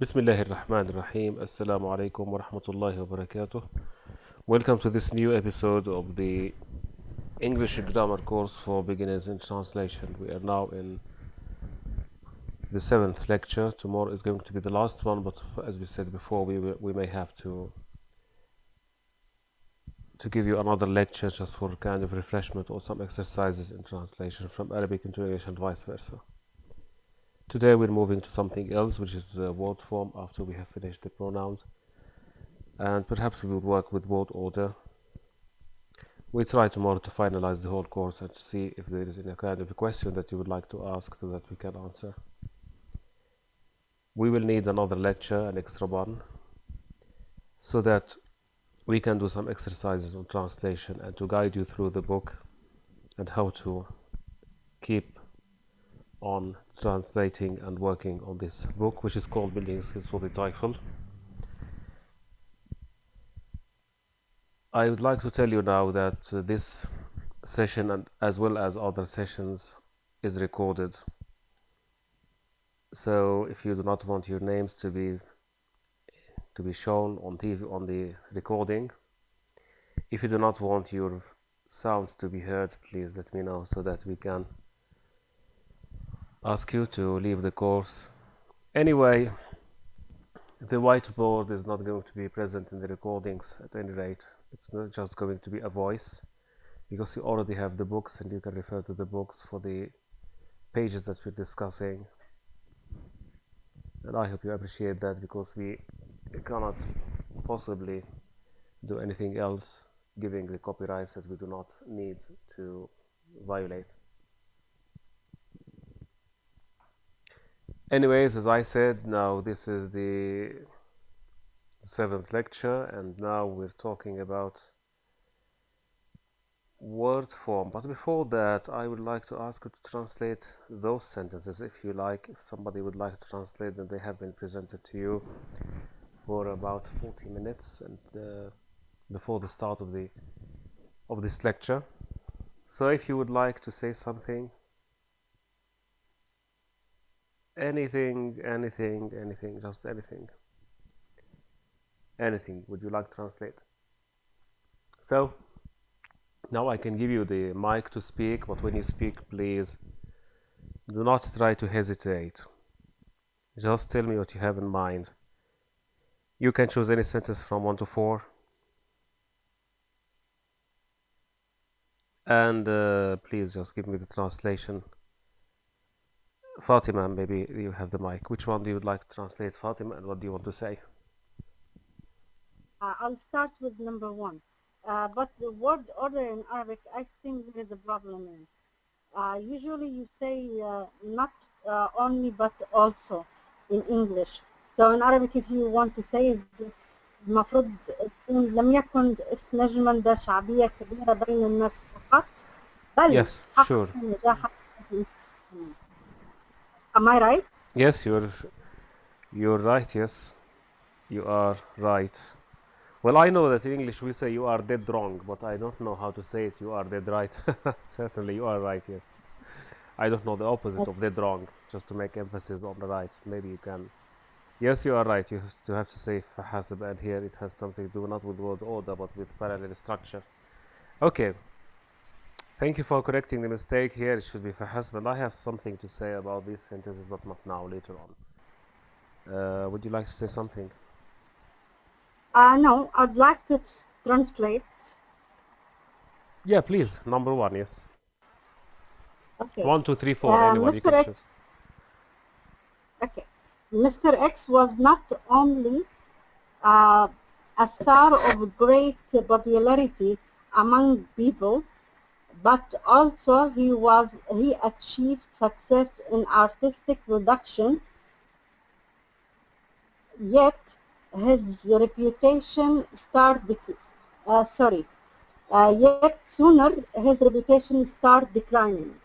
بسم الله الرحمن الرحيم. السلام عليكم ورحمة الله وبركاته. Welcome to this new episode of the English grammar course for beginners in translation. We are now in the 7th lecture. Tomorrow is going to be the last one, but as we said before, we may have to give you another lecture just for kind of refreshment or some exercises in translation from Arabic into English and vice versa. Today we're moving to something else, which is word form after we have finished the pronouns, and perhaps we will work with word order. We try tomorrow to finalize the whole course and to see if there is any kind of a question that you would like to ask so that we can answer. We will need another lecture, an extra one, so that we can do some exercises on translation and to guide you through the book and how to keep on translating and working on this book, which is called Building Skills for the TOEFL. I would like to tell you now that this session, and as well as other sessions, is recorded. So if you do not want your names to be shown on TV on the recording, if you do not want your sounds to be heard, please let me know so that we can ask you to leave the course. Anyway, the whiteboard is not going to be present in the recordings at any rate. It's not just going to be a voice, because you already have the books and you can refer to the books for the pages that we're discussing. And I hope you appreciate that, because we cannot possibly do anything else giving the copyrights that we do not need to violate. Anyways, as I said, now this is the 7th lecture, and now we're talking about word form. But before that, I would like to ask you to translate those sentences if you like. If somebody would like to translate them, they have been presented to you for about 40 minutes and before the start of this lecture. So if you would like to say something, anything, just anything would you like to translate? So now I can give you the mic to speak, but when you speak, please do not try to hesitate. Just tell me what you have in mind. You can choose any sentence from 1 to 4. And please just give me the translation. Fatima, maybe you have the mic. Which one do you would like to translate, Fatima, and what do you want to say? I'll start with number 1. But the word order in Arabic, I think there is a problem in. Usually you say not only but also in English. So in Arabic if you want to say المفروض تكون لم يكن اسم نجما ذا شعبية كبيرة بين الناس فقط بل Yes, حقا sure. ذا حق. Am I right? Yes, you're right. Yes, you are right. Well, I know that in English we say you are dead wrong, but I don't know how to say it. You are dead right. Certainly, you are right. Yes, I don't know the opposite of dead wrong. Just to make emphasis on the right. Maybe you can. Yes, you are right. You have to say فحاسب, and here it has something to do not with word order, but with parallel structure. Okay. Thank you for correcting the mistake. Here it should be فحاسب, and I have something to say about these sentences, but not now. Later on. Would you like to say something? No, I'd like to translate. Yeah, please. Number 1. Yes. Okay. 1, 2, 3, 4. Anyone you Mr. can choose. X. Okay. Mr. X was not only a star of great popularity among people, but also he achieved success in artistic production. Yet his reputation yet sooner his reputation started declining.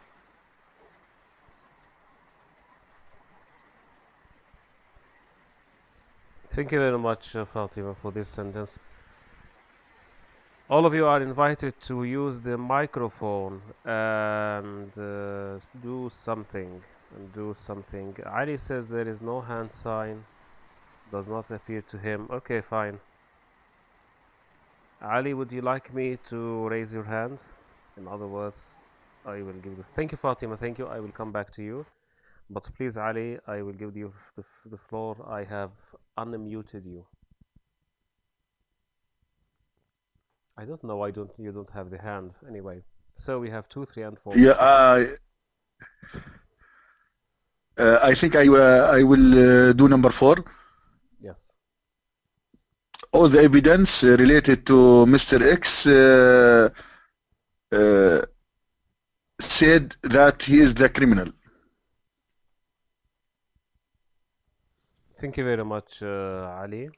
Thank you very much, Fatima, for this sentence. All of you are invited to use the microphone and do something. Ali says there is no hand sign. Does not appear to him. Okay, fine. Ali, would you like me to raise your hand? In other words, I will give you. Thank you, Fatima. Thank you. I will come back to you. But please, Ali, I will give you the floor. I have unmuted you. I don't know why you don't have the hand. Anyway, so we have 2, 3, and 4. Yeah, I think I will do number 4. Yes. All the evidence related to Mr. X said that he is the criminal. Thank you very much, Ali.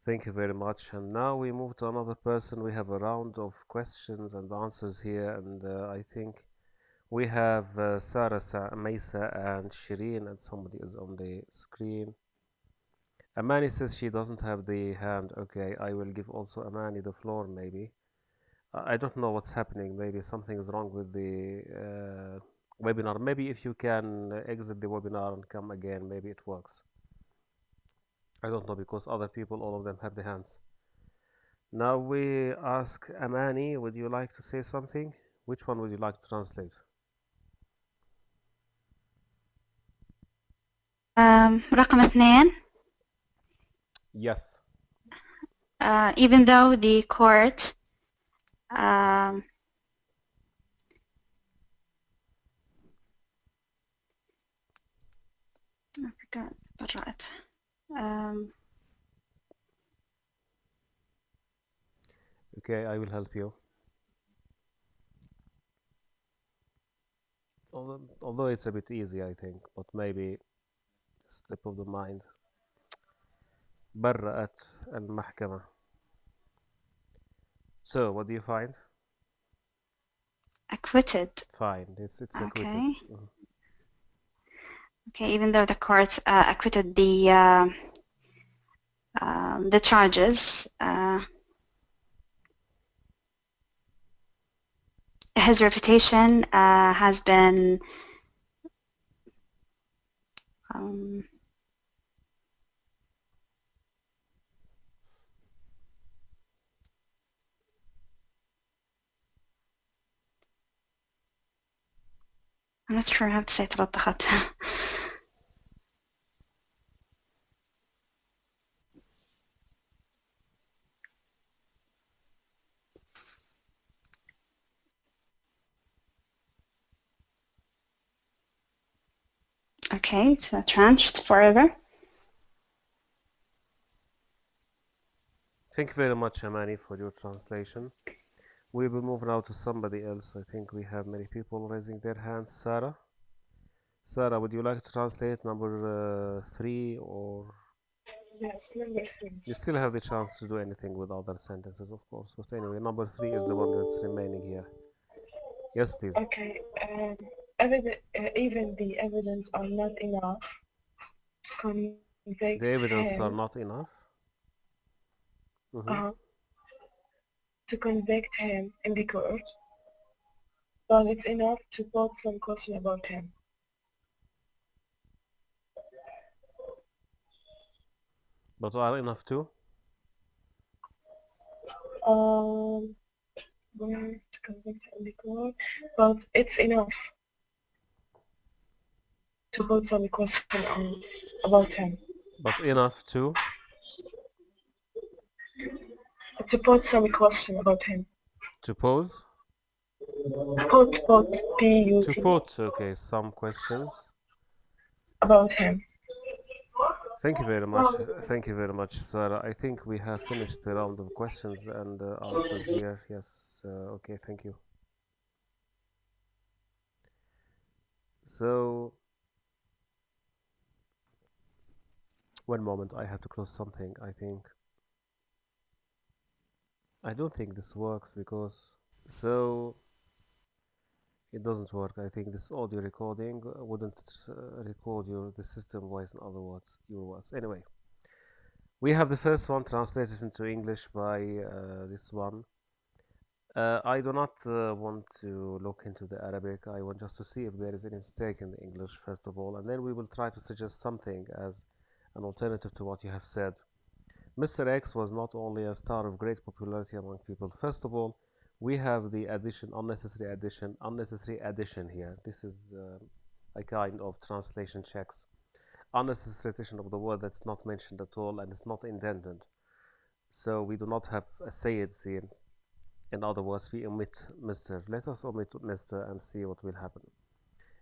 Thank you very much. And now we move to another person. We have a round of questions and answers here, and I think we have Sarah, Maisa, and Shireen, and somebody is on the screen. Amani says she doesn't have the hand. Okay, I will give also Amani the floor, maybe. I don't know what's happening. Maybe something is wrong with the webinar. Maybe if you can exit the webinar and come again, maybe it works. I don't know, because other people, all of them have the hands. Now we ask Amani, would you like to say something? Which one would you like to translate? رقم 2. Yes. Even though the court I forgot برأت. Okay, I will help you. Although it's a bit easy, I think, but maybe slip of the mind. برأت المحكمة. So, what do you find? acquitted. Fine, it's acquitted. Okay. Okay, even though the court acquitted the charges, his reputation has been I'm not sure how to say تلطخت. Okay, it's trenched forever. Thank you very much, Amani, for your translation. We will move now to somebody else. I think we have many people raising their hands. Sarah? Sarah, would you like to translate number 3 or? Yes, number 3. You still have the chance to do anything with other sentences, of course. But anyway, number 3 is the one that's remaining here. Yes, please. Okay. Even the evidence are not enough to convict The evidence him. are not enough. To convict him in the court, but it's enough to put some question about him. But are enough too? To convict him in the court, but it's enough to put some question about him. But enough to? To put some question about him. To pose? Put, P-U-T. To put, okay, some questions. About him. Thank you very much. Thank you very much, Sarah. I think we have finished the round of questions and answers here. Yes, okay, thank you. So, one moment, I have to close something, I think. I don't think this works because, so, it doesn't work. I think this audio recording wouldn't record the system voice, in other words, your words. Anyway, we have the first one translated into English by this one. I do not want to look into the Arabic. I want just to see if there is any mistake in the English, first of all, and then we will try to suggest something as an alternative to what you have said. Mr. X was not only a star of great popularity among people. First of all, we have the addition, unnecessary addition here. This is a kind of translation checks. Unnecessary addition of the word that's not mentioned at all and is not intended. So we do not have a Sayyid scene. In other words, we omit Mr. Let us omit Mr. and see what will happen.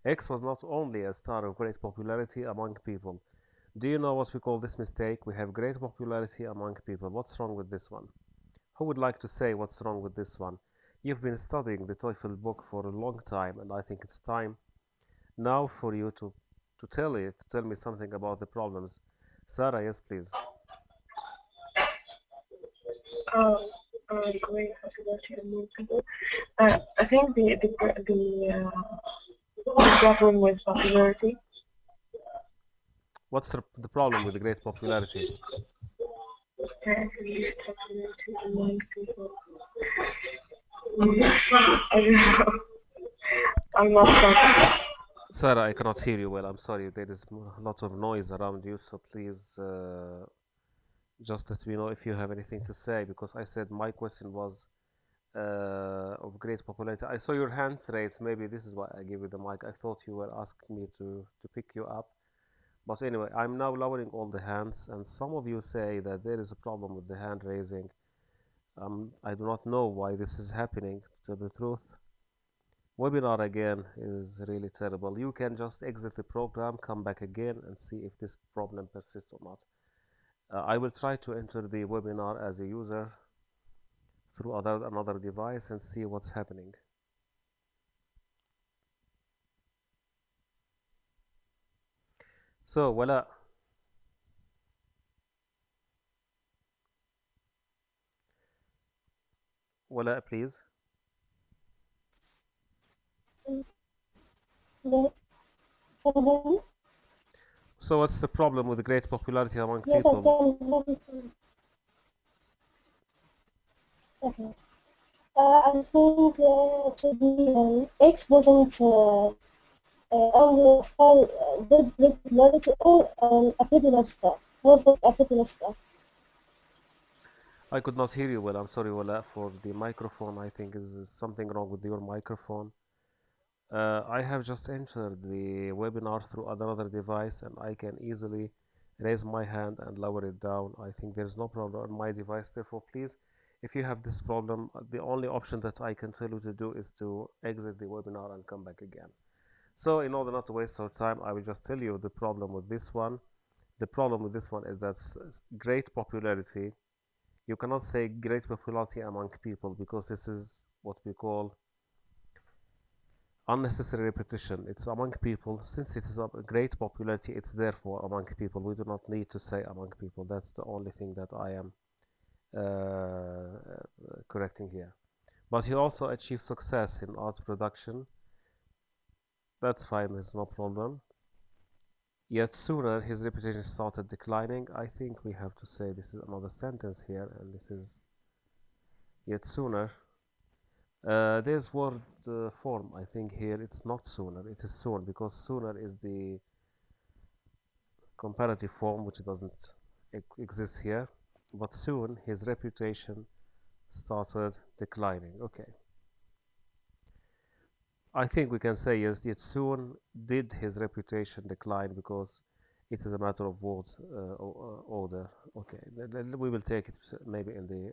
X was not only a star of great popularity among people. Do you know what we call this mistake? We have great popularity among people. What's wrong with this one? Who would like to say what's wrong with this one? You've been studying the TOEFL book for a long time, and I think it's time now for you to tell me something about the problems. Sarah, yes, please. Great popularity among people. I think the problem with popularity. What's the problem with the great popularity? Popularity among people. I don't know. I'm not sure. Sarah, I cannot hear you well. I'm sorry. There is a lot of noise around you, so please just let me know if you have anything to say, because I said my question was of great popularity. I saw your hands raised. Maybe this is why I gave you the mic. I thought you were asking me to pick you up. But anyway, I'm now lowering all the hands, and some of you say that there is a problem with the hand raising. I do not know why this is happening, to tell the truth. Webinar again is really terrible. You can just exit the program, come back again, and see if this problem persists or not. I will try to enter the webinar as a user through another device and see what's happening. So, Wala. Wala, please. So what's the problem with the great popularity among people? Okay. I think to be X wasn't only a star with popularity or a popular star. Was it a popular star? I could not hear you well. I'm sorry, Wala, for the microphone. I think is something wrong with your microphone. I have just entered the webinar through another device, and I can easily raise my hand and lower it down. I think there's no problem on my device. Therefore, please, if you have this problem, the only option that I can tell you to do is to exit the webinar and come back again. So in order not to waste our time, I will just tell you the problem with this one. The problem with this one is that great popularity. You cannot say great popularity among people, because this is what we call unnecessary repetition. It's among people. Since it is a great popularity, it's therefore among people. We do not need to say among people. That's the only thing that I am correcting here. But he also achieved success in art production. That's fine, there's no problem. Yet sooner his reputation started declining. I think we have to say this is another sentence here, and this is yet sooner. There's word form, I think here it's not sooner, it is soon, because sooner is the comparative form, which doesn't exist here. But soon his reputation started declining. Okay. I think we can say yes, yet soon did his reputation decline, because it is a matter of word order. Okay, we will take it maybe in the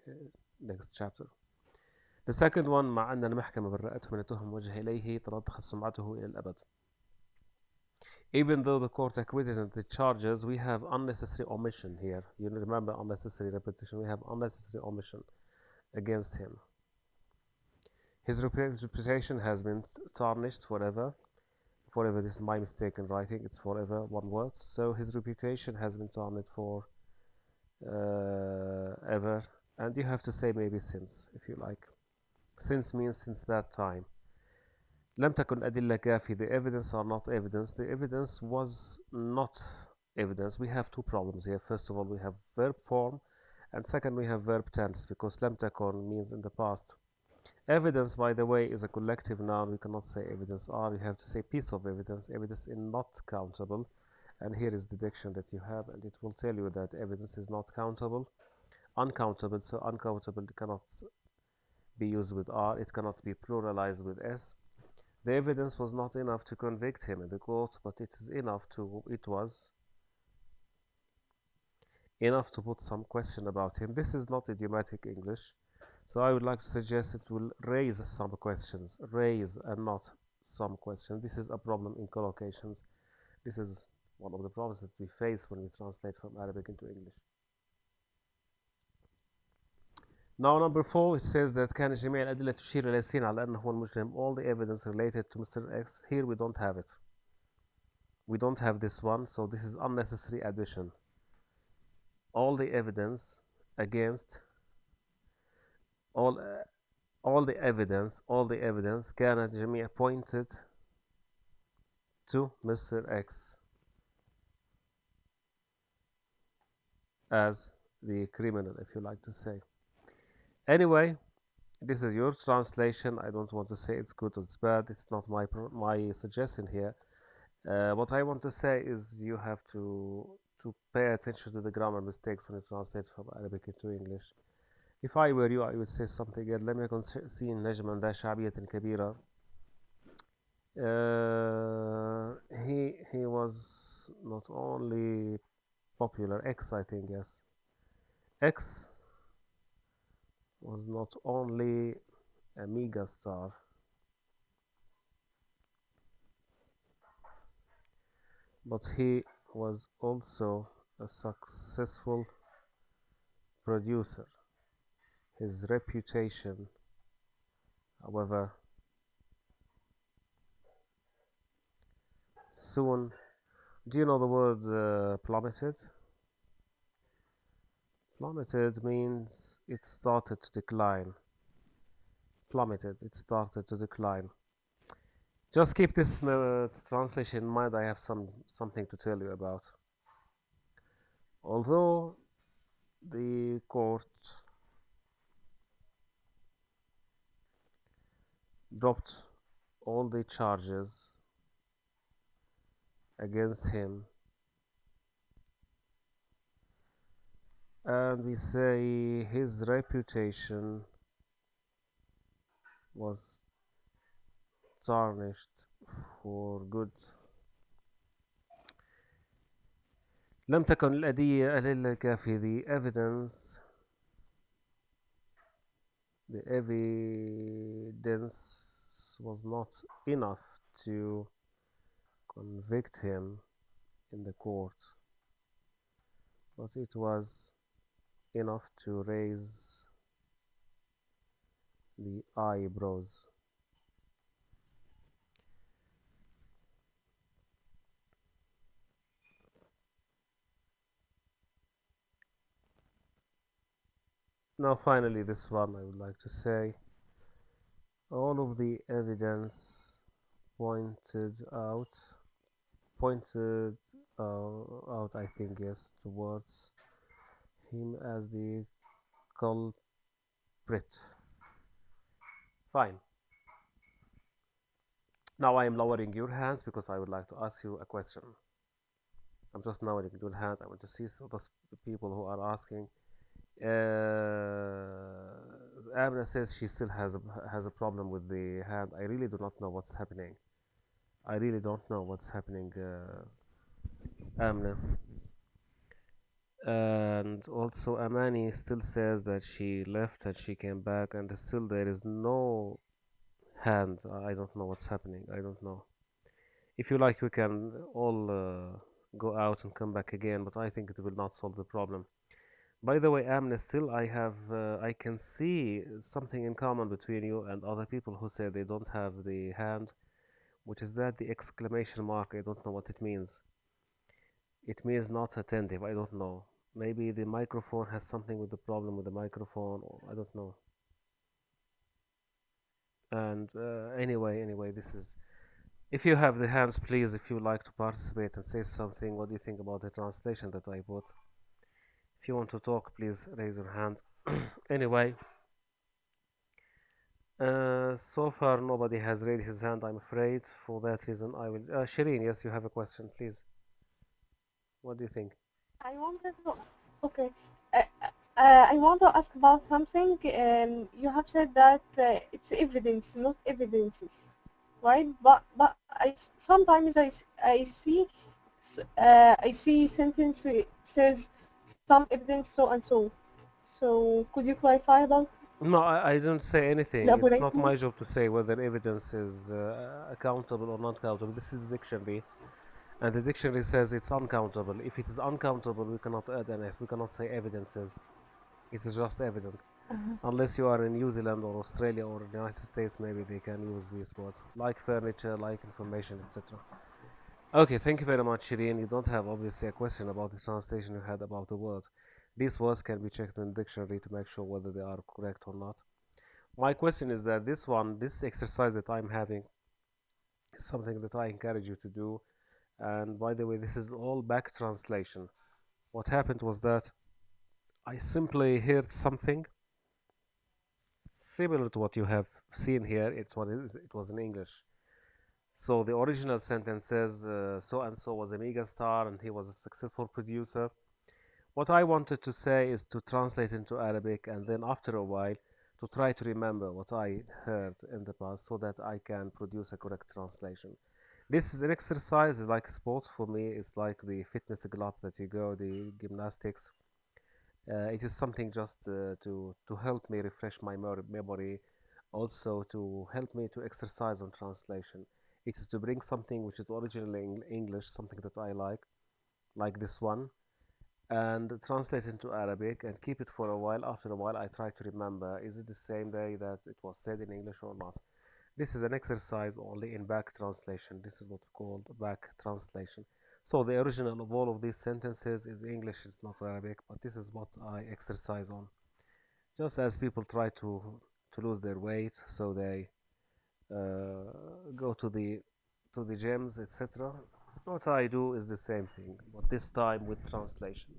next chapter. The second one, مع أن المحكمة برأته من التهم موجهة إليه ترضخت سمعته إلى الأبد. Even though the court acquitted him of the charges, we have unnecessary omission here. You remember unnecessary repetition. We have unnecessary omission against him. His reputation has been tarnished forever. Forever, this is my mistake in writing. It's forever, one word. So his reputation has been tarnished for ever. And you have to say maybe since, if you like. Since means since that time. لم تكن أدلة كافية. The evidence are not evidence. The evidence was not evidence. We have two problems here. First of all, we have verb form, and second, we have verb tense, because لم تكن means in the past. Evidence, by the way, is a collective noun. We cannot say evidence are. We have to say piece of evidence. Evidence is not countable, and here is the diction that you have, and it will tell you that evidence is not countable, uncountable. So uncountable cannot be used with R, it cannot be pluralized with S. The evidence was not enough to convict him in the court, but it was enough to put some question about him. This is not idiomatic English, so I would like to suggest it will raise some questions, raise and not some questions. This is a problem in collocations. This is one of the problems that we face when we translate from Arabic into English. Now number 4, it says that كان جميع الأدلة تشير إلى س على أنه هو المجرم. All the evidence related to Mr. X. Here we don't have it. We don't have this one, so this is unnecessary addition. All the evidence against all the evidence كانت جميع pointed to Mr. X as the criminal, if you like to say. Anyway, this is your translation. I don't want to say it's good or it's bad. It's not my suggestion here. What I want to say is you have to pay attention to the grammar mistakes when you translate from Arabic into English. If I were you, I would say something else. لم يكن سين نجما ذا شعبية كبيرة. He was not only popular. X, I think, yes. X was not only a mega star, but he was also a successful producer. His reputation, however, soon. Do you know the word plummeted? Plummeted means it started to decline. Plummeted, it started to decline. Just keep this translation in mind. I have something to tell you about. Although the court dropped all the charges against him, and we say his reputation was tarnished for good. لم تكن الأدلة كافية. The evidence was not enough to convict him in the court, but it was enough to raise the eyebrows. Now finally, this one I would like to say, all of the evidence pointed out, I think, yes, towards him as the culprit. Fine. Now I am lowering your hands because I would like to ask you a question. I'm just lowering your hand. I want to see those people who are asking. Amna says she still has a problem with the hand. I really do not know what's happening. I really don't know what's happening, Amna. And also Amani still says that she left and she came back and still there is no hand. I don't know what's happening. I don't know. If you like, we can all go out and come back again, but I think it will not solve the problem. By the way, Amna, still I can see something in common between you and other people who say they don't have the hand, which is that the exclamation mark. I don't know what it means. It means not attentive. I don't know. Maybe the microphone has something with the problem with the microphone, or I don't know. And anyway, this is. If you have the hands, please, if you would like to participate and say something, what do you think about the translation that I put? If you want to talk, please raise your hand. Anyway, so far nobody has raised his hand, I'm afraid. For that reason, I will. Shireen, yes, you have a question, please. What do you think? I wanted to, okay. I want to ask about something. You have said that it's evidence, not evidences, right? But sometimes I see sentence says some evidence so and so. So could you clarify about No, I didn't say anything. It's elaborate not more? my job to say whether evidence is accountable or not countable. This is the dictionary, and the dictionary says it's uncountable. If it is uncountable, we cannot add an S. We cannot say evidences. It is just evidence. Unless you are in New Zealand or Australia or the United States, maybe they can use these words, like furniture, like information, etc. Okay, thank you very much, Shireen. You don't have obviously a question about the translation you had about the word. These words can be checked in the dictionary to make sure whether they are correct or not. My question is that this exercise that I'm having is something that I encourage you to do. And by the way, this is all back translation. What happened was that I simply heard something similar to what you have seen here. It was in English. So the original sentence says, so and so was a mega star and he was a successful producer. What I wanted to say is to translate into Arabic, and then after a while to try to remember what I heard in the past so that I can produce a correct translation. This is an exercise, it's like sports for me. It's like the fitness club that you go, the gymnastics. It is something just to help me refresh my memory, also to help me to exercise on translation. It is to bring something which is originally English, something that I like this one, and translate into Arabic and keep it for a while. After a while, I try to remember, is it the same day that it was said in English or not? This is an exercise only in back translation. This is what we call back translation. So the original of all of these sentences is English, it's not Arabic, but this is what I exercise on. Just as people try to lose their weight, so they go to the gyms, etc. What I do is the same thing, but this time with translation.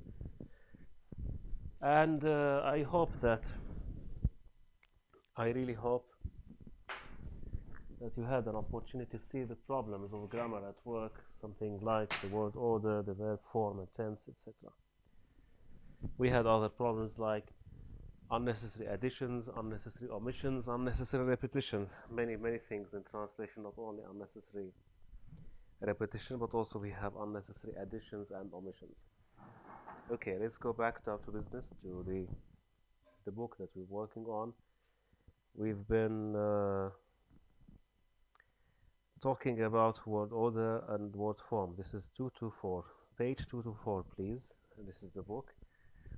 And I really hope that you had an opportunity to see the problems of grammar at work, something like the word order, the verb form and tense, etc. We had other problems like unnecessary additions, unnecessary omissions, unnecessary repetition, many things in translation, not only unnecessary repetition, but also we have unnecessary additions and omissions. Okay, let's go back down to business, to the book that we're working on. We've been talking about word order and word form. This is 224, page 224, please. And this is the book.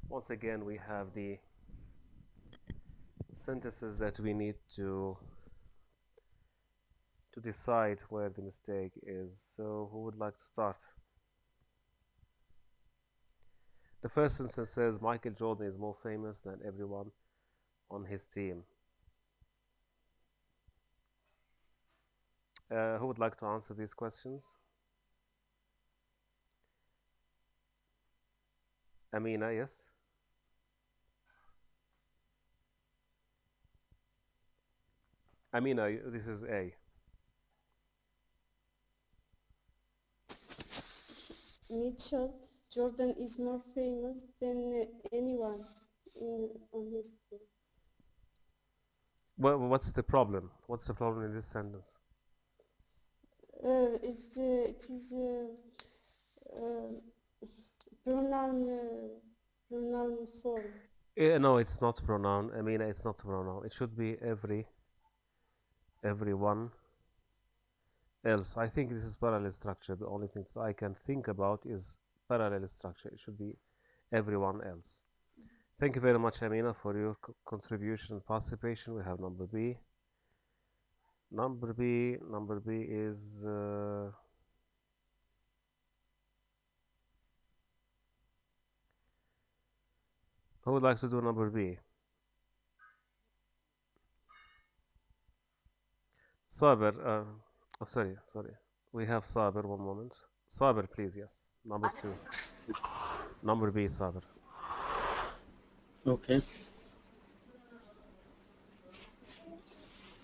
Once again, we have the sentences that we need to decide where the mistake is. So who would like to start? The first sentence says Michael Jordan is more famous than everyone on his team. Who would like to answer these questions? Amina, yes? Amina, this is A. Mitchell Jordan is more famous than anyone on his team. Well, what's the problem? What's the problem in this sentence? It is pronoun form. No, it's not pronoun. Amina, it's not pronoun. It should be everyone else. I think this is parallel structure. The only thing that I can think about is parallel structure. It should be everyone else. Thank you very much, Amina, for your contribution and participation. We have number B. Number B is who would like to do number B? Saber, sorry. We have Saber, one moment. Saber, please, yes. Number 2. Number B, Saber. Okay.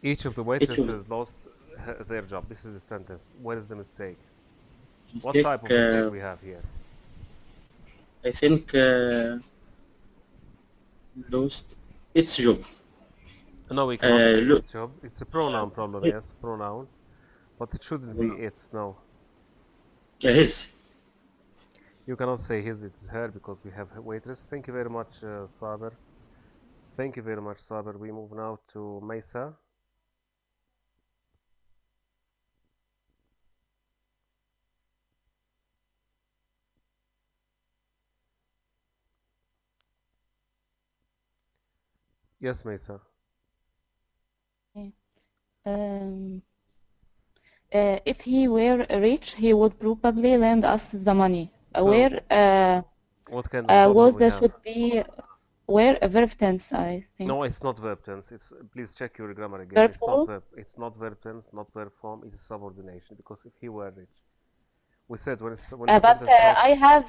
Each of the waitresses lost their job. This is the sentence. Where is the mistake? What Mistake, type of mistake we have here? I think lost its job. No, we cannot say Look, its job. It's a pronoun problem, yes, pronoun. But it shouldn't be its, no. his. You cannot say his, it's her, because we have waitress. Thank you very much, Saber. Thank you very much, Saber. We move now to Maysa. Yes, Maysa. Um, if he were rich, he would probably lend us the money. So, Where what kind of problem was we that have? should be where a verb tense, I think. No, it's not verb tense. It's please check your grammar again. Verb It's not form? verb. It's not verb tense, not verb form. It is subordination. Because if he were rich, we said when the But sentence starts. I have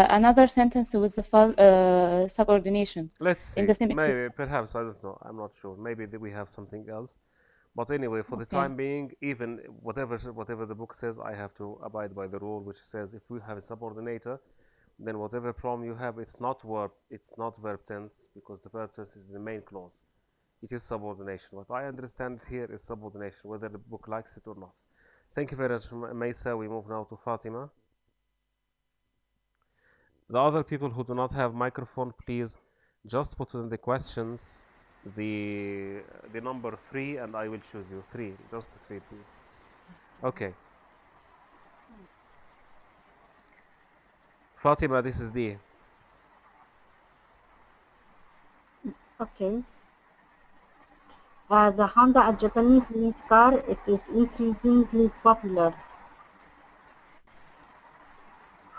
another sentence with the subordination Let's in see. the same Maybe, perhaps, I don't know. I'm not sure. Maybe we have something else. But anyway, for the Okay. time being, even whatever the book says, I have to abide by the rule, which says if we have a subordinator, then whatever problem you have, it's not verb tense, because the verb tense is the main clause. It is subordination. What I understand here is subordination, whether the book likes it or not. Thank you very much, Maysa. We move now to Fatima. The other people who do not have microphone, please just put in the questions the number 3 and I will choose you. 3, just 3, please. Okay. Fatima, this is D. Okay. The Honda, a Japanese made car, it is increasingly popular.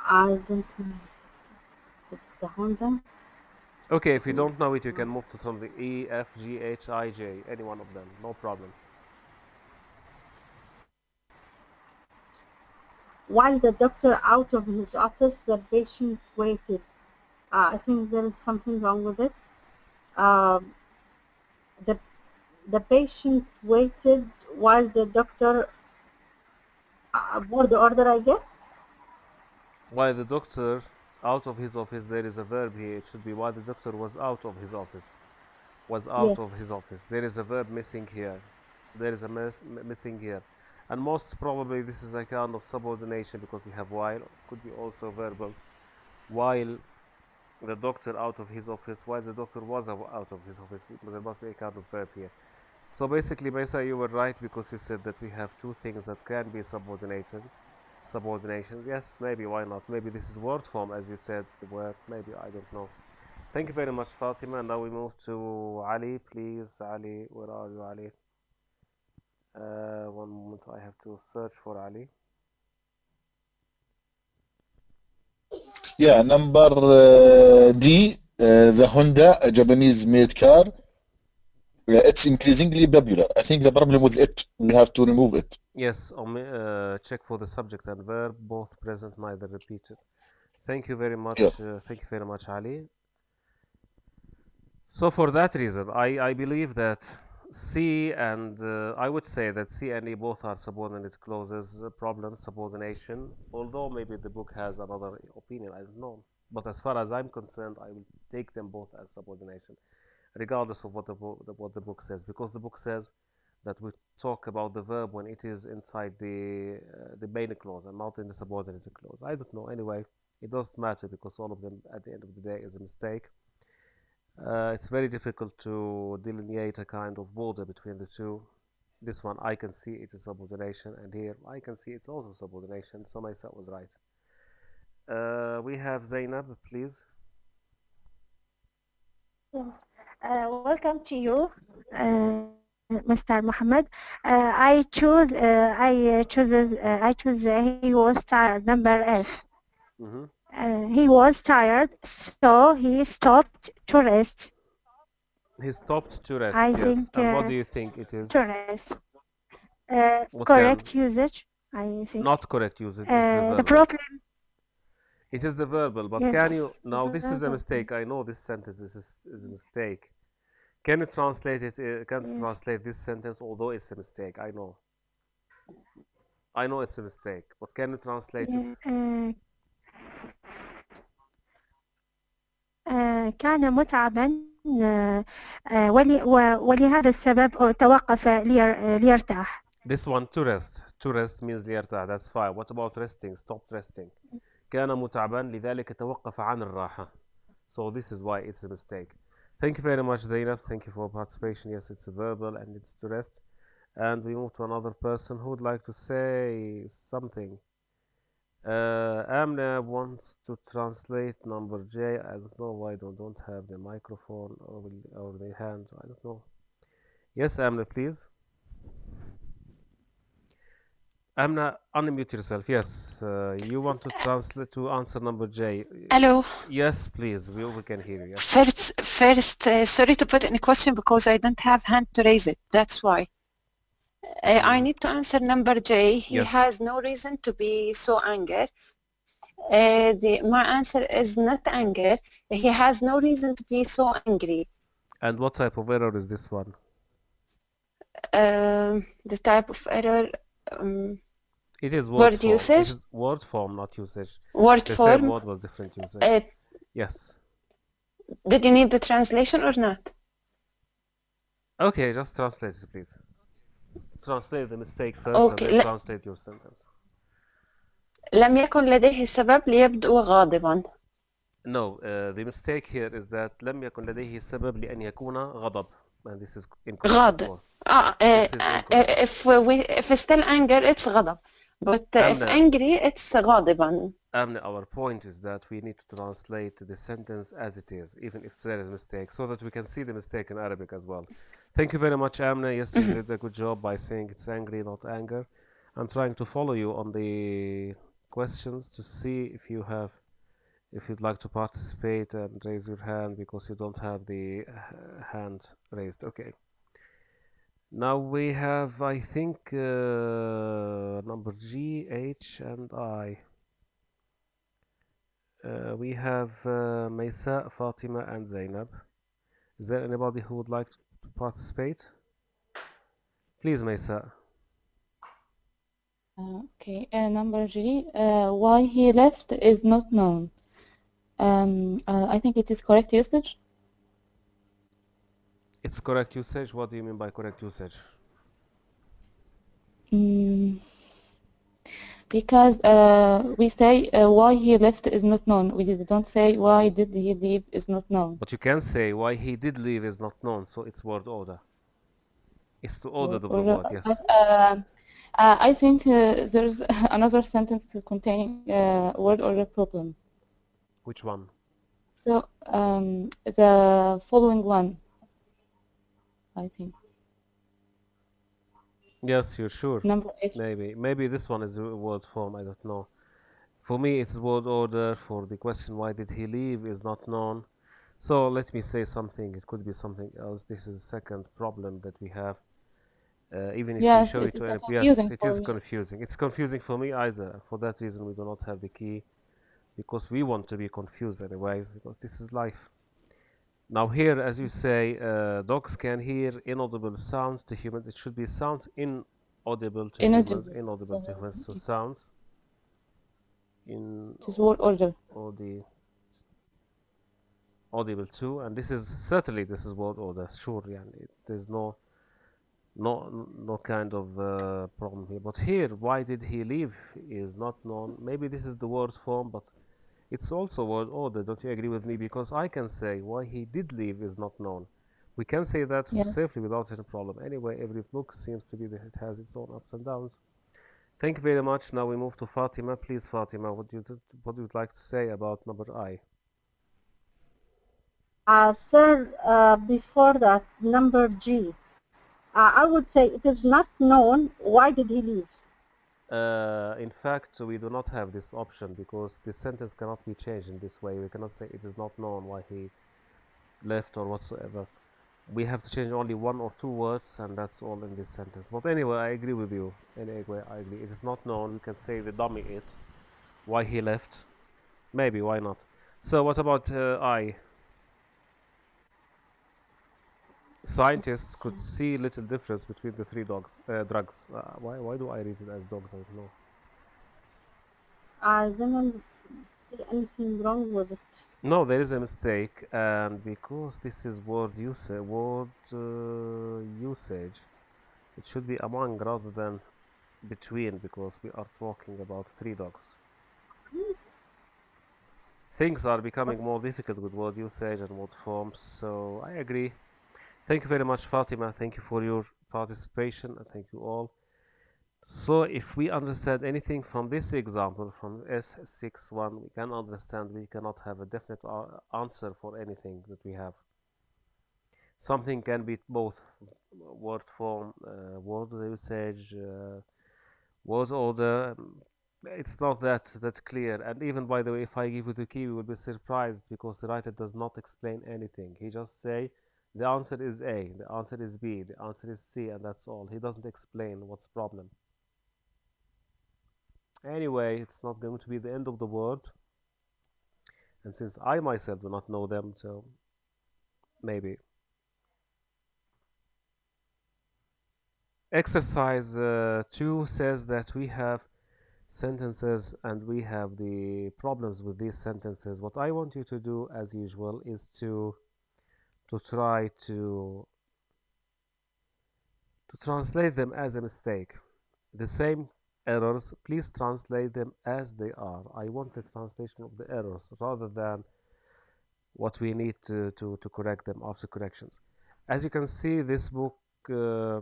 I don't know. The Honda. Okay, if you don't know it, you can move to something E, F, G, H, I, J, any one of them, no problem. While the doctor out of his office, the patient waited. I think there is something wrong with it. The the patient waited while the doctor word order, I guess. While the doctor out of his office, there is a verb here. It should be while the doctor was out of his office. Was out Yes. of his office. There is a verb missing here. There is a missing here. And most probably this is a kind of subordination because we have while. Could be also verbal. While the doctor out of his office, while the doctor was out of his office. There must be a kind of verb here. So basically, Mesa, you were right because you said that we have two things that can be subordinated. Subordination, yes, maybe, why not? Maybe this is word form, as you said, the word, maybe, I don't know. Thank you very much, Fatima. And now we move to Ali, please. Ali, where are you, Ali? One moment, I have to search for Ali. Yeah, number D, the Honda, a Japanese made car. It's increasingly popular. I think the problem with it, we have to remove it. Yes, check for the subject and verb, both present, neither repeated. Thank you very much. Yeah. Thank you very much, Ali. So for that reason, I believe that C and I would say that C and E both are subordinate clauses, problem, subordination, although maybe the book has another opinion, I don't know. But as far as I'm concerned, I will take them both as subordination, regardless of what the book says, because the book says that we talk about the verb when it is inside the main clause and not in the subordinate clause. I don't know. Anyway, it doesn't matter because all of them at the end of the day is a mistake. It's very difficult to delineate a kind of border between the two. This one, I can see it is subordination, and here I can see it's also subordination, so my set was right. We have Zainab, please. Yes. Welcome to you, Mr. Muhammad. I choose he was tired, number F. He was tired, so he stopped to rest. He stopped to rest, I yes. think And what do you think it is? to rest. What Correct usage, I think. Not correct usage, it's the verbal. The problem. It is the verbal, but Yes, can you... Now, this is a verbal. mistake. I know this sentence is a mistake. Can you translate it? Can you translate this sentence, although it's a mistake? I know. I know it's a mistake, but can you translate it? كان متعبا ولهذا السبب توقف ليرتاح. This one, to rest. To rest means ليرتاح. That's fine. What about resting? Stop resting. كان متعبا لذلك توقف عن الراحة. So this is why it's a mistake. Thank you very much, Zainab. Thank you for participation. Yes, it's verbal and it's to rest. And we move to another person who would like to say something. Amna wants to translate number J. I don't know why they don't have the microphone or the hand. I don't know. Yes, Amna, please. Amna, unmute yourself. Yes, you want to translate to answer number J. Hello. Yes, please. We can hear you. Yes. First, sorry to put in a question because I don't have hand to raise it. That's why. I need to answer number J. He Yes. has no reason to be so angry. My answer is not anger. He has no reason to be so angry. And what type of error is this one? The type of error. It is word form. usage. It is word form, not usage. Word The form. same word was different usage. Yes. Did you need the translation or not? Okay, just translate it, please. Translate the mistake first Okay, and then translate your sentence. لم يكن لديه سبب ليبدو غاضبا. No, the mistake here is that لم يكن لديه سبب لأن يكون غضب. And this is incorrect, of غاضب. course. This is incorrect. If still anger, it's غضب. But if angry, it's غاضبا. Our point is that we need to translate the sentence as it is, even if there is a mistake, so that we can see the mistake in Arabic as well. Thank you very much, Amna. Yes, you did a good job by saying it's angry, not anger. I'm trying to follow you on the questions to see if you'd like to participate and raise your hand because you don't have the hand raised. Okay. Now we have, I think, number G, H, and I. We have Maysa, Fatima, and Zainab. Is there anybody who would like to participate? Please, Maysa. Okay, number G. Why he left is not known. I think it is correct usage. It's correct usage. What do you mean by correct usage? Because we say why he left is not known. We don't say why did he leave is not known. But you can say why he did leave is not known, so it's word order. It's to order the word, yes. I think there's another sentence containing word order problem. Which one? So the following one, I think. Yes, you're sure. Number 8. Maybe this one is a word form, I don't know. For me, it's word order. For the question why did he leave is not known. So let me say something. It could be something else. This is the second problem that we have. Even if you show it to anyone, yes, it is confusing. It's confusing for me either. For that reason, we do not have the key, because we want to be confused anyway, because this is life. Now here, as you say, dogs can hear inaudible sounds to humans. It should be sounds inaudible to humans, inaudible to humans. So sound in is word order. Audible too, and this is certainly word order. Sure, yeah. There's no kind of problem here. But here, why did he leave is not known. Maybe this is the word form, but it's also word order. Don't you agree with me? Because I can say why he did leave is not known. We can say that safely without any problem. Anyway, every book seems to be that it has its own ups and downs. Thank you very much. Now we move to Fatima. Please, Fatima, what would you like to say about number I? Sir, before that, number G. I would say it is not known why did he leave. In fact, we do not have this option because the sentence cannot be changed in this way. We cannot say it is not known why he left or whatsoever. We have to change only one or two words, and that's all in this sentence. But anyway, I agree with you. Anyway, I agree. It is not known. We can say the dummy it. Why he left? Maybe, why not? So what about I? Scientists could see little difference between the three drugs. Why do I read it as dogs? I don't know. I don't see anything wrong with it. No, there is a mistake, and because this is word usage, it should be among rather than between, because we are talking about three dogs. Things are becoming more difficult with word usage and word forms, so I agree. Thank you very much, Fatima. Thank you for your participation, and thank you all. So if we understand anything from this example, from S61, we can understand we cannot have a definite answer for anything that we have. Something can be both word form, word usage, word order. It's not that clear. And even, by the way, if I give you the key, you will be surprised because the writer does not explain anything. He just say the answer is A, the answer is B, the answer is C, and that's all. He doesn't explain what's the problem. Anyway, it's not going to be the end of the world. And since I myself do not know them, so maybe. Exercise 2 says that we have sentences and we have the problems with these sentences. What I want you to do, as usual, is to try to translate them as a mistake. The same errors, please translate them as they are. I want the translation of the errors rather than what we need to correct them after corrections. As you can see, this book, I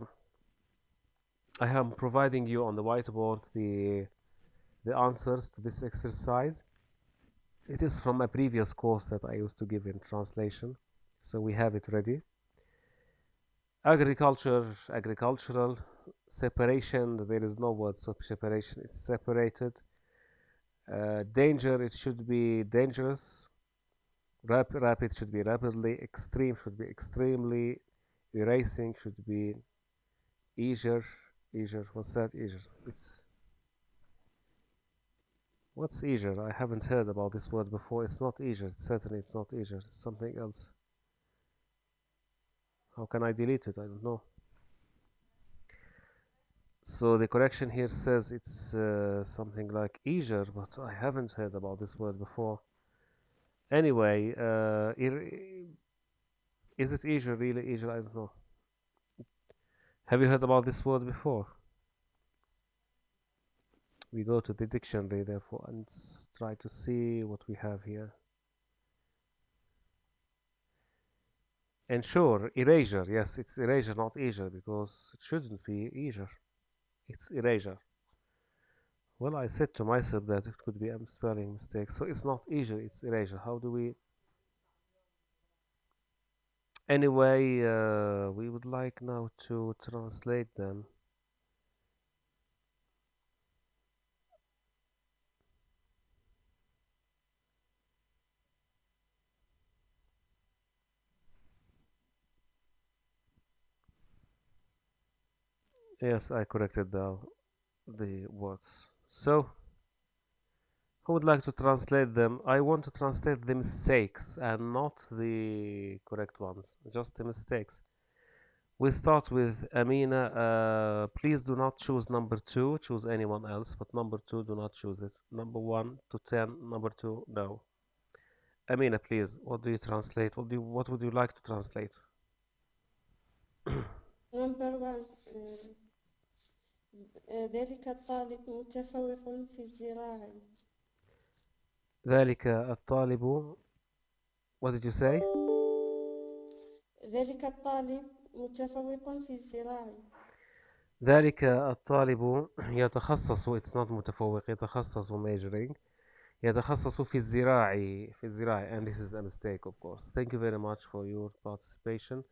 am providing you on the whiteboard the answers to this exercise. It is from a previous course that I used to give in translation, so we have it ready. Agriculture, agricultural. Separation, there is no word separation, it's separated. Danger, it should be dangerous. Rapid should be rapidly. Extreme should be extremely. Erasing should be easier. What's that? Easier. What's easier? I haven't heard about this word before. It's not easier. Certainly it's not easier. It's something else. How can I delete it? I don't know. So the correction here says it's something like easier, but I haven't heard about this word before. Anyway, is it easier, really easier? I don't know. Have you heard about this word before? We go to the dictionary, therefore, and try to see what we have here. Ensure, erasure. Yes, it's erasure, not easier, because it shouldn't be easier. It's erasure. Well, I said to myself that it could be a spelling mistake, so it's not easier, it's erasure. How do we... Anyway, we would like now to translate them. Yes, I corrected the words. So, who would like to translate them? I want to translate the mistakes and not the correct ones, just the mistakes. We start with Amina. Please do not choose number 2, choose anyone else, but number 2, do not choose it. Number 1 to 10, number 2, no. Amina, please, what do you translate? What would you like to translate? Number 1. ذلك الطالب متفوق في الزراعة. ذلك الطالب. What did you say? ذلك الطالب متفوق في الزراعة. ذلك الطالب يتخصص. It's not متفوق. يتخصص majoring. يتخصص في الزراعة. And this is a mistake, of course. Thank you very much for your participation.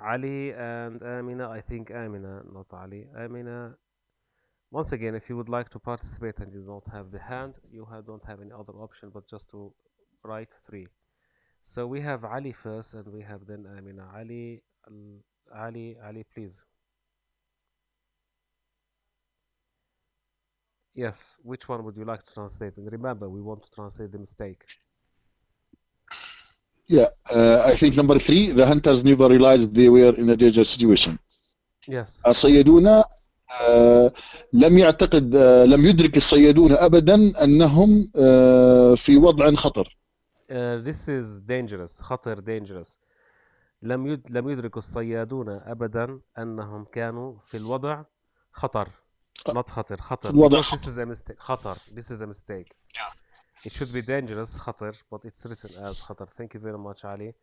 Ali and Amina, I think Amina, not Ali. Amina, once again, if you would like to participate and you don't have the hand, you don't have any other option but just to write 3. So we have Ali first and we have then Amina. Ali, please. Yes, which one would you like to translate? And remember, we want to translate the mistake. Yeah, I think number 3, the hunters never realized they were in a dangerous situation. Yes. الصيادون لم يدرك الصيادون أبدا أنهم في وضع خطر. This is dangerous. خطر dangerous. لم يدرك الصيادون أبدا أنهم كانوا في الوضع خطر. Not خطر. خطر. الوضع Because this is a mistake. خطر. This is a mistake. It should be dangerous. خطر. But it's written as خطر. Thank you very much, Ali.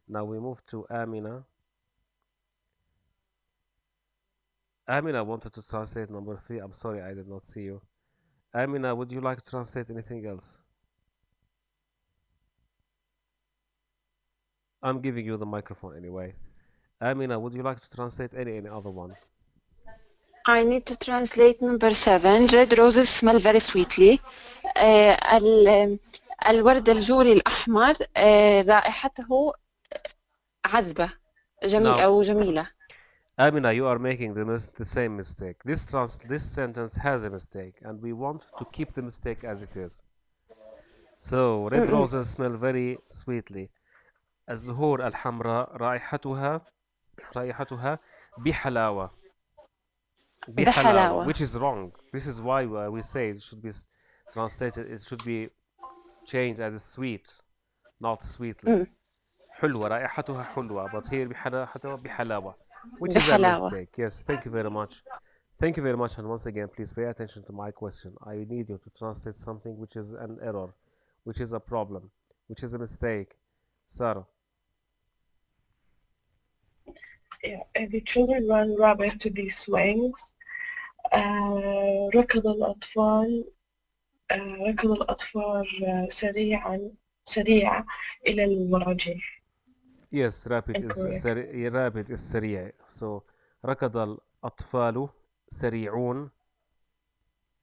Now we move to Amina. Amina wanted to translate number 3. I'm sorry I did not see you. Amina, would you like to translate anything else? I'm giving you the microphone anyway. Amina, would you like to translate any other one? I need to translate number 7. Red roses smell very sweetly. الورد الجوري الأحمر رائحته عذبة أو جميلة. Amina, you are making the same mistake. This sentence has a mistake, and we want to keep the mistake as it is. So, red roses smell very sweetly. الزهور الحمراء رائحتها بحلاوة. بحلاوة, which is wrong. This is why we say it should be translated. It should be changed as sweet, not sweetly. حلوة رائحتها حلوة, but here بحلاوة, which is a mistake. Yes, thank you very much. Thank you very much, and once again, please pay attention to my question. I need you to translate something which is an error, which is a problem, which is a mistake. Sarah. The children ran rabbit to the swings. ركض الأطفال سريعة إلى المراجيح. Yes, rapid is سريع. So ركض الأطفال سريعون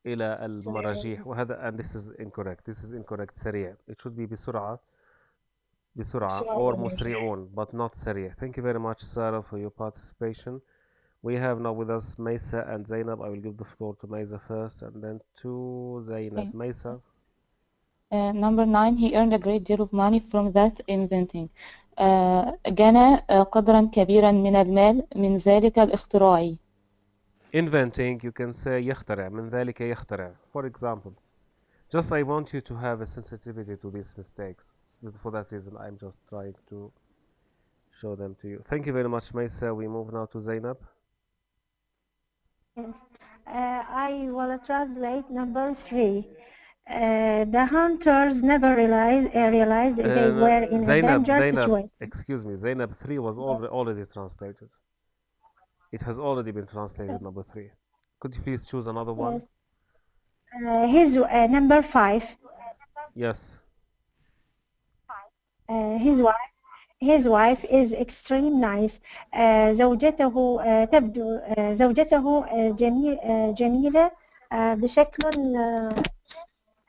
إلى المراجيح. وهذا, and this is incorrect. This is incorrect. سريع. It should be بسرعة or مسرعون, but not سريع. Thank you very much, Sarah, for your participation. We have now with us Maysa and Zainab. I will give the floor to Maysa first and then to Zainab. Okay. Maysa. Number 9, he earned a great deal of money from that inventing. جنى قدرا كبيرا من المال من ذلك الاختراع. Inventing, you can say يخترع. من ذلك يخترع. For example, just I want you to have a sensitivity to these mistakes. For that reason, I'm just trying to show them to you. Thank you very much, Maysa. We move now to Zainab. Yes. I will translate number 3. The hunters never realized they were in a dangerous situation. Excuse me, Zainab 3 was already translated. It has already been translated, number 3. Could you please choose another one? Yes. His number 5. Yes. His wife is extremely nice. زوجته تبدو جميلة بشكل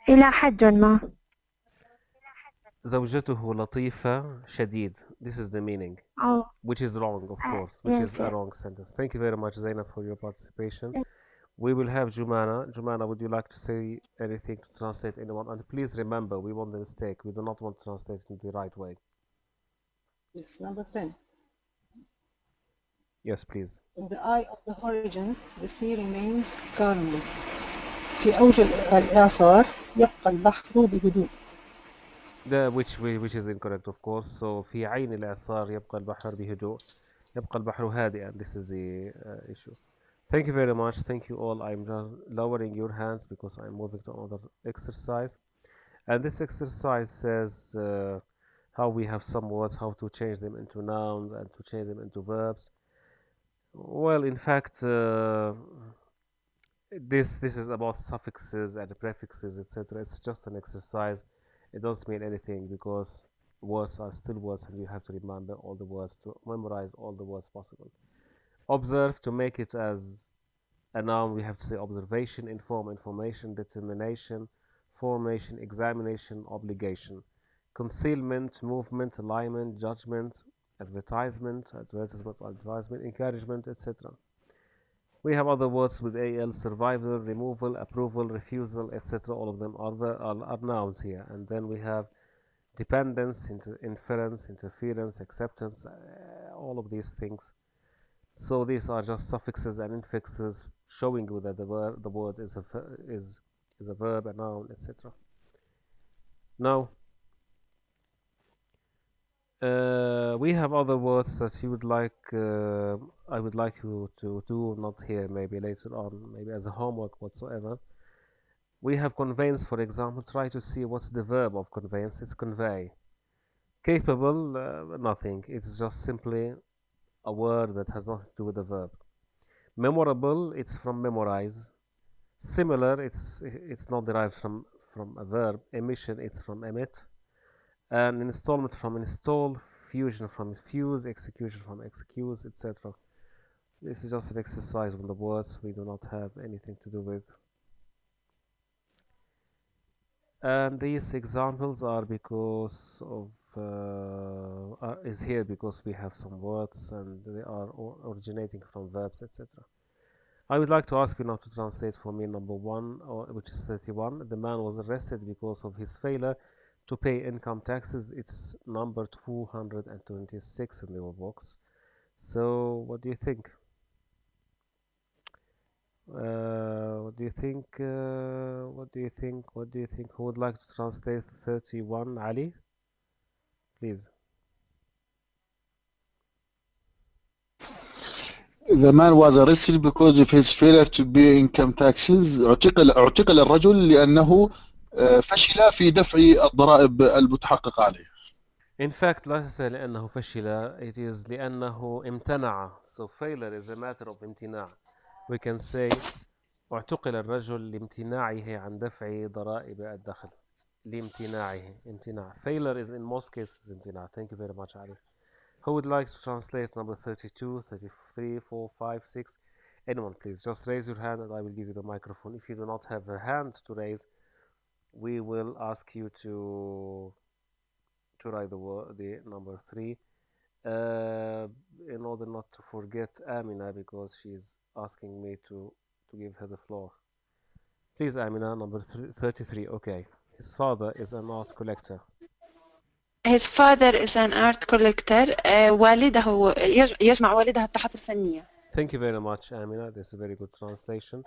إلى حد ما. زوجته لطيفة شديد. This is the meaning. Which is wrong, of course. Which is a wrong sentence. Thank you very much, Zainab, for your participation. We will have Jumana. Jumana, would you like to say anything to translate anyone? And please remember, we want the mistake. We do not want to translate in the right way. It's number 10. Yes, please. In the eye of the horizon, the sea remains calm. في أوج الإعصار يبقى البحر بهدوء. Which is incorrect, of course. So في عين الإعصار يبقى البحر بهدوء. يبقى البحر هادئا. This is the issue. Thank you very much. Thank you all. I'm just lowering your hands because I'm moving to another exercise. And this exercise says how we have some words, how to change them into nouns and to change them into verbs. Well, in fact, this is about suffixes and prefixes, etc. It's just an exercise. It doesn't mean anything because words are still words and you have to remember all the words, to memorize all the words possible. Observe, to make it as a noun, we have to say observation, inform, information, determination, formation, examination, obligation. Concealment, movement, alignment, judgment, advertisement, encouragement, etc. We have other words with al, survival, removal, approval, refusal, etc. All of them are nouns here. And then we have dependence, inference, interference, acceptance, all of these things. So these are just suffixes and infixes showing you that the word is a verb, a noun, etc. Now, We have other words that you would like, I would like you to do, not here, maybe later on, maybe as a homework whatsoever. We have conveyance, for example. Try to see what's the verb of conveyance. It's convey. Capable, nothing. It's just simply a word that has nothing to do with the verb. Memorable, it's from memorize. Similar, it's not derived from a verb. Emission, it's from emit. And installment from install. Fusion from fuse. Execution from execute, etc. This is just an exercise on the words we do not have anything to do with. And these examples are because of is here because we have some words and they are originating from verbs, etc. I would like to ask you now to translate for me number 1, which is 31. The man was arrested because of his failure to pay income taxes. It's number 226 in your box. So what do you think? What do you think? What do you think? What do you think? Who would like to translate 31? Ali, please. The man was arrested because of his failure to pay income taxes. اعتقل الرجل لأنه فشل في دفع الضرائب المتحققة عليه. In fact, ليس لأنه فشل. It is لأنه امتنع. So failure is a matter of امتناع. We can say اعتقل الرجل لامتناعه عن دفع ضرائب الدخل. لامتناعه. امتناع. Failure is in most cases امتناع. Thank you very much, Ali. Who would like to translate number 32, 33, 4, 5, 6? Anyone, please. Just raise your hand and I will give you the microphone. If you do not have a hand to raise, we will ask you to write the number 3. In order not to forget Amina, because she's asking me to give her the floor. Please, Amina, number 33. Okay. His father is an art collector. His father is an art collector. والده يجمع والدها التحف الفنية. Thank you very much, Amina. This is a very good translation.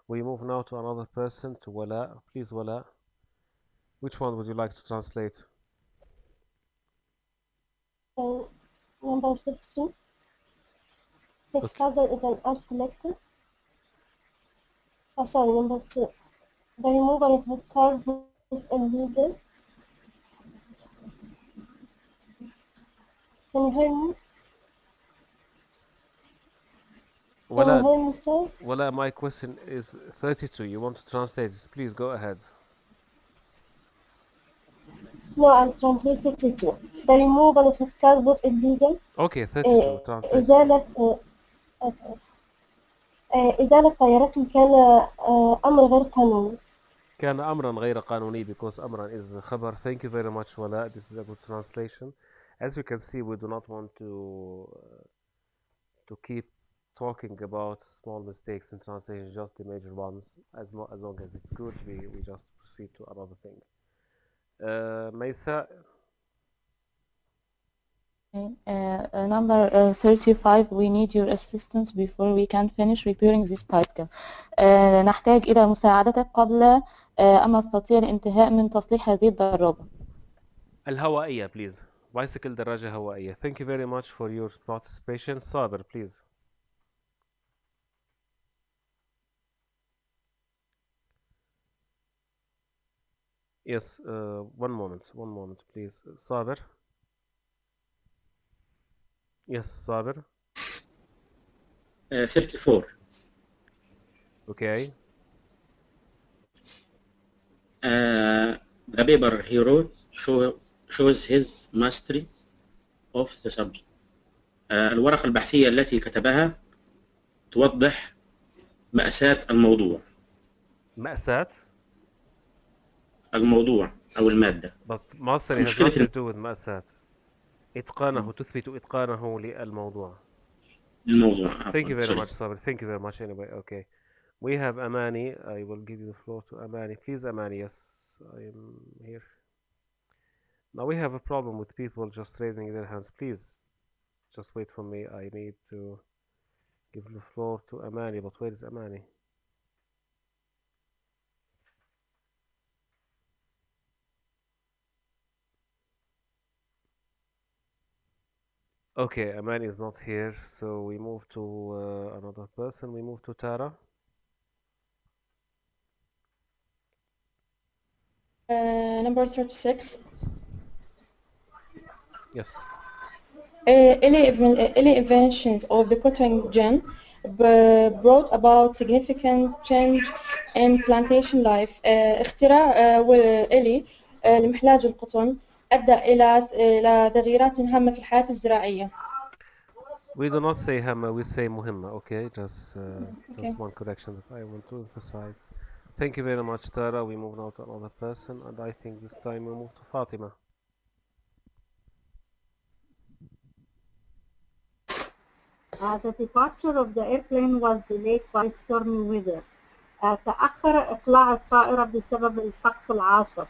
We move now to another person, to Wala. Please, Wala. Which one would you like to translate? Number 16. His father is an art collector. Oh, sorry, number 2. The removal of the card is illegal. Can you hear me? Wala, my question is 32. You want to translate it? Please go ahead. No, I'm translating 32. The removal of his card was illegal. Okay, 32. Translate. إزالة طيارته كان أمر غير قانوني. كان أمرا غير قانوني, because أمرا is خبر. Thank you very much, Wala. This is a good translation. As you can see, we do not want to keep talking about small mistakes in translation, just the major ones. As long as it's good, we just proceed to another thing. Maysa. Number 35, we need your assistance before we can finish repairing this bicycle. نحتاج إلى مساعدتك قبل أن نستطيع الانتهاء من تصليح هذه الدراجة. الهوائية, please. Bicycle دراجة هوائية. Thank you very much for your participation. صابر, please. Yes, one moment, please. صابر. Yes, صابر. 34. Okay. The paper he wrote shows his mastery of the subject. الورقة البحثية التي كتبها توضح مأساة الموضوع. مأساة؟ الموضوع أو المادة. بس mastery has nothing to do with مأساة. إتقانه, تثبت إتقانه للموضوع. Thank you very much, Sabir. Thank you very much anyway. Okay. We have Amani. I will give you the floor to Amani. Please, Amani. Yes, I am here. Now we have a problem with people just raising their hands. Please, just wait for me. I need to give the floor to Amani. But where is Amani? Okay, Aman is not here, so we move to another person. We move to Tara. Number 36. Yes. Early inventions of the cotton gin brought about significant change in plantation life. اختراع إلي لمحلاج القطن أدى إلى تغييرات هامة في الحياة الزراعية. We do not say hamma, we say muhimma, okay? Just Okay. one correction that I want to emphasize. Thank you very much, Tara. We move now to another person, and I think this time we move to Fatima. The departure of the airplane was delayed by stormy weather. تأخر إقلاع الطائرة بسبب الطقس العاصف.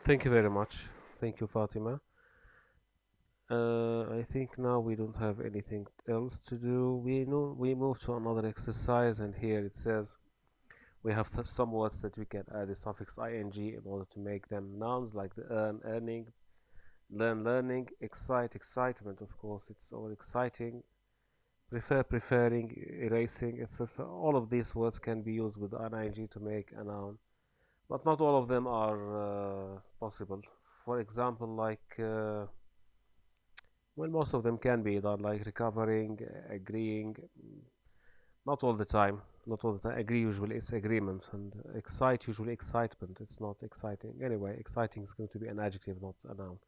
Thank you very much. Thank you, Fatima. I think now we don't have anything else to do. We move to another exercise, and here it says we have some words that we can add the suffix ing in order to make them nouns, like the earn, earning, learn, learning, excite, excitement. Of course, it's all exciting. Prefer, preferring, erasing, etc. All of these words can be used with ing to make a noun, but not all of them are possible. For example, like well, most of them can be done, like recovering, agreeing. Not all the time. Not all the time. Agree usually it's agreement, and excite usually excitement. It's not exciting. Anyway, exciting is going to be an adjective, not a noun.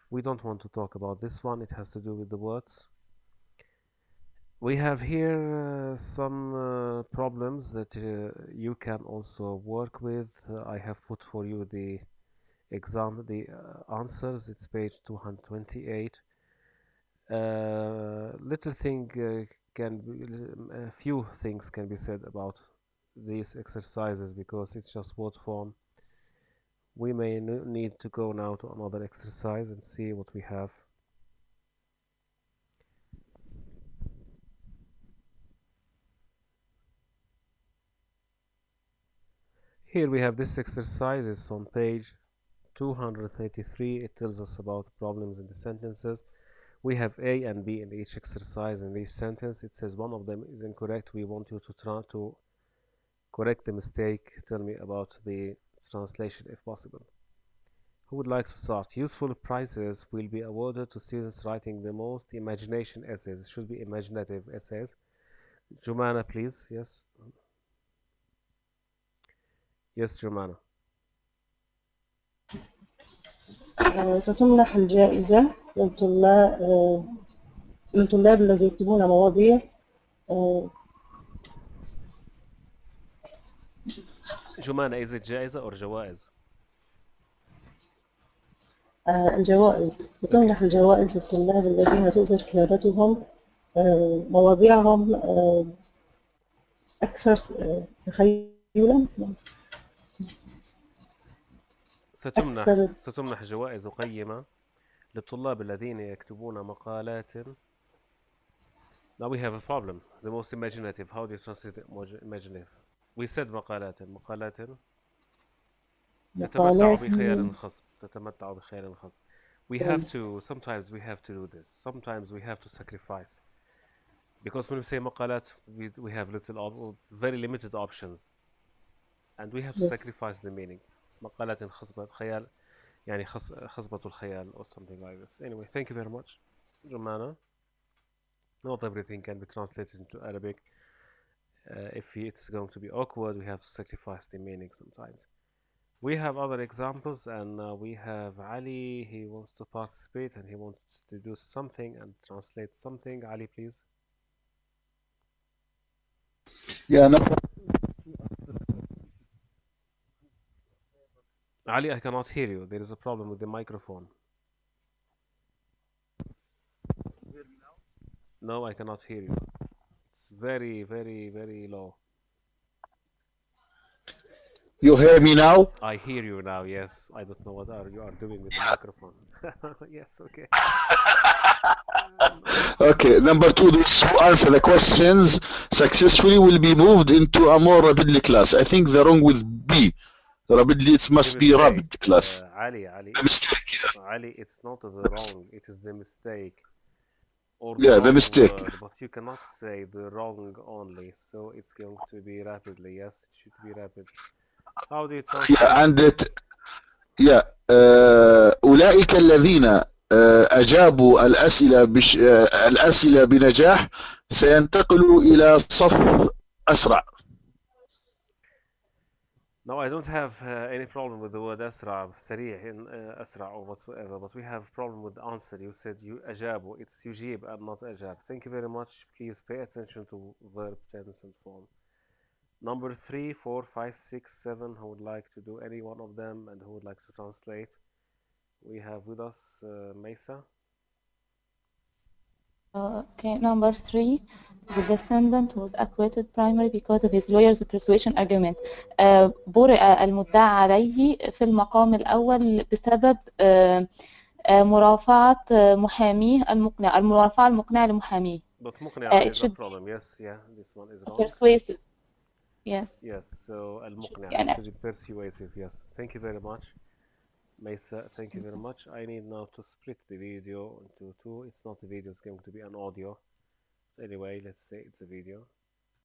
We don't want to talk about this one. It has to do with the words. We have here some problems that you can also work with. I have put for you the answers. It's page 228. Little thing a few things can be said about these exercises because it's just word form. We may need to go now to another exercise and see what we have. Here we have this exercise. It's on page 233. It tells us about problems in the sentences. We have A and B in each exercise. In each sentence it says one of them is incorrect. We want you to try to correct the mistake. Tell me about the translation if possible. Who would like to start? Useful prizes will be awarded to students writing the most imagination essays. It should be imaginative essays. Jumana, please. Yes. Yes, Jumana. ستمنح الجائزة للطلاب الذين يكتبون مواضيع Jumana, is it جائزة or جوائز? الجوائز. ستمنح الجوائز للطلاب الذين تظهر كتابتهم مواضيعهم أكثر تخيلا. ستمنح جوائز قيمة للطلاب الذين يكتبون مقالات. Now we have a problem. The most imaginative. How do you translate imaginative? We said مقالات. تتمتع بخيال خصب. تتمتع بخيال خصب. We have to, sometimes we have to do this. Sometimes we have to sacrifice. Because when we say مقالات, we have very limited options. And we have to sacrifice the meaning. مقالات خصبة خيال يعني خصبة الخيال or something like this. Anyway, thank you very much, Jumana. Not everything can be translated into Arabic. If it's going to be awkward, we have to sacrifice the meaning sometimes. We have other examples, and we have Ali. He wants to participate and he wants to do something and translate something. Ali, please. Yeah, no. Ali, I cannot hear you. There is a problem with the microphone. No, I cannot hear you. It's very, very, very low. You hear me now? I hear you now, yes. I don't know what you are doing with the microphone. Yes, okay. Okay, number 2, those who answer the questions successfully will be moved into a more rapidly class. I think they're wrong with B. Rapidly, it must be rapid class. Ali, a mistake, yeah. Ali, it's not the wrong, it is the mistake. or Yeah, the wrong mistake. word, but you cannot say the wrong only, so it's going to be rapidly. Yes, it should be rapid. How do you translate? Yeah, and أولئك الذين أجابوا الأسئلة بنجاح سينتقلوا إلى صف أسرع. No, I don't have any problem with the word أسرع, سريع, أسرع or whatsoever, but we have problem with the answer. You said you أجابوا. It's يجيب and not أجاب. Thank you very much. Please pay attention to verb tense and form. Number 3, 4, 5, 6, 7. Who would like to do any one of them and who would like to translate? We have with us Mesa. Okay, number 3. The defendant was acquitted primarily because of his lawyer's persuasion argument. برئ المدعى عليه في المقام الأول بسبب مرافعة محاميه المقنع، المرافعة المقنعة لمحاميه. But مقنع is a problem. Yes, yeah, this one is wrong. Persuasive. Yes. Yes, so المقنع يعني should be persuasive. Yes, thank you very much. Mesa, thank you very much. I need now to split the video into two. It's not a video, it's going to be an audio. Anyway, let's say it's a video.